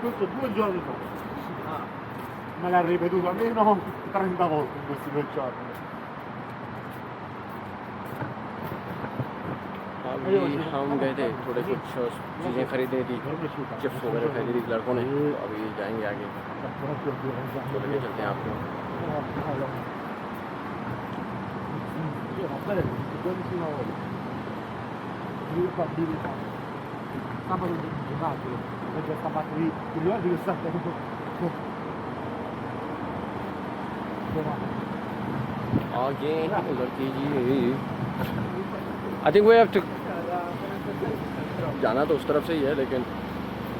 questo 2 giorni fa. Me l'ha ripetuto almeno 30 volte in questi 2 giorni. अभी हम गए थे थोड़े कुछ चीज़ें खरीदनी थी, चिप्स वगैरह खरीदी थी लड़कों ने, तो अभी जाएंगे आगे तो लेके चलते हैं आपको। Sabato giornato, oggi è stato lì, ti ricordi che stato आगे लड़की जी, I think we have to, जाना तो उस तरफ से ही है लेकिन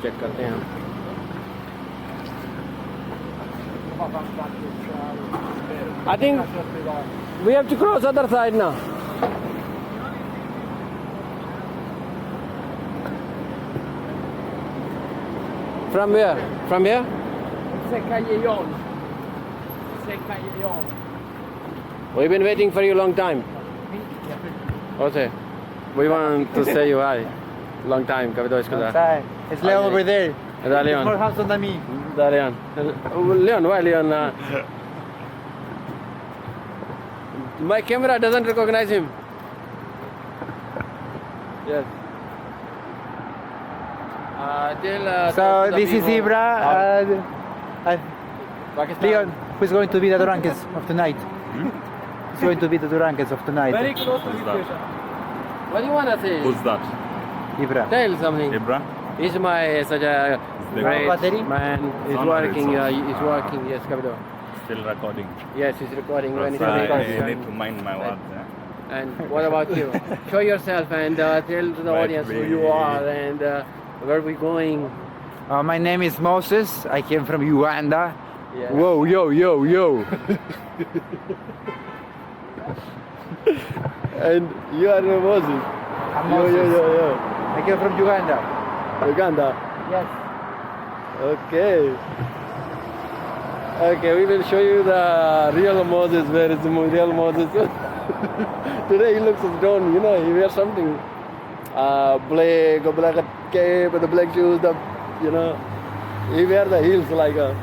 चेक करते हैं हम। I think we have to cross other side ना। From where? From here? We've been waiting for you a long time. Okay. We want to say you hi. Long time. Kami daw isko It's Leon over there. Da Leon. More handsome than me. Da Leon. Leon, why Leon? My camera doesn't recognize him. Yes. So this is Ibra, Leon, who's going to be the drunkest of tonight. Who's going to be the drunkest of tonight. Very close to the station. What do you want to say? Who's that? Ibra. Tell something. Ibra? He's my such a great man. He's working. He's working. Yes, Kabido. Still recording. Yes, he's recording. When he's I recording. need to mind my words. And what about you? Show yourself and tell to the audience who you are and where we're going. My name is Moses. I came from Uganda. Yes. Whoa, yo, yo, yo. And you are Moses. I'm Moses. Yo. I came from Uganda. Uganda. Yes. Okay. Okay, we will show you the real Moses. Where is the real Moses? Today he looks down. You know, he wears something black cape with the black shoes. He wears the heels like a.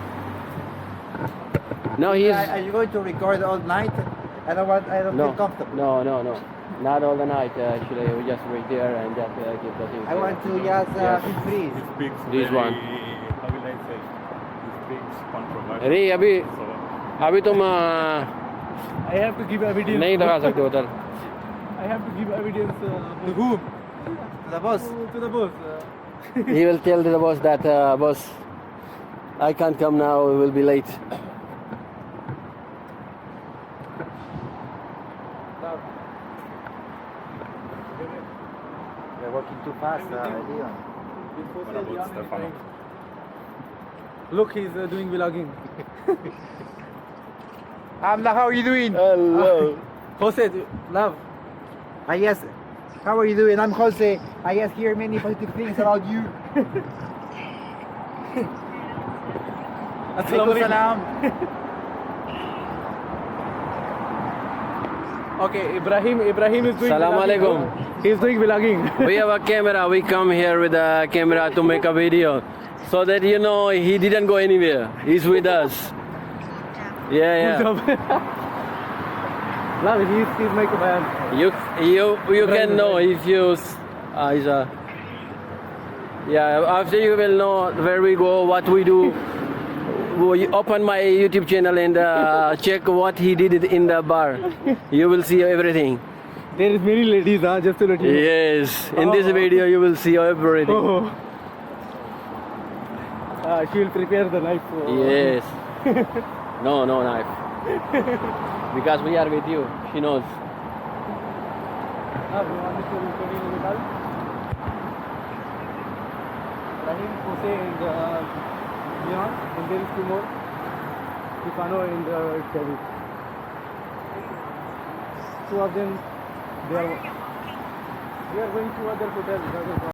No, he's. Are you going to record all night? I don't feel comfortable. No. Not all the night. Actually, we just wait there and just give the thing. I want to just feel free. He speaks This very, one. how will I say? He speaks controversial. अरे अभी तुम I have to give evidence. नहीं लगा सकते उधर. I have to give evidence To whom? To the boss. to the boss. He will tell the boss that boss, I can't come now. We will be late. You're working too fast, Leon. What about Stefano? Look, he's doing vlogging. Amla, how are you doing? Hello. Jose, love. Yes. How are you doing? I'm Jose. I just hear many positive things about you. Assalamu alaikum. Salam. Okay, Ibrahim is doing Salam vlogging. alaikum. He's doing vlogging. We have a camera. We come here with a camera to make a video, so that he didn't go anywhere. He's with us. Yeah. Love, he's my command. You can know if you after you will know where we go, what we do. We open my YouTube channel and check what he did in the bar. You will see everything. There is many ladies, just to let you know. Yes, in this video you will see everything. Oh. She will prepare the knife. Yes. No knife. Because we are with you. She knows. You want me to continue with all? Rahim, Jose and Leon, and there is two more. Stefano and David. Two of them, we are going to other hotels.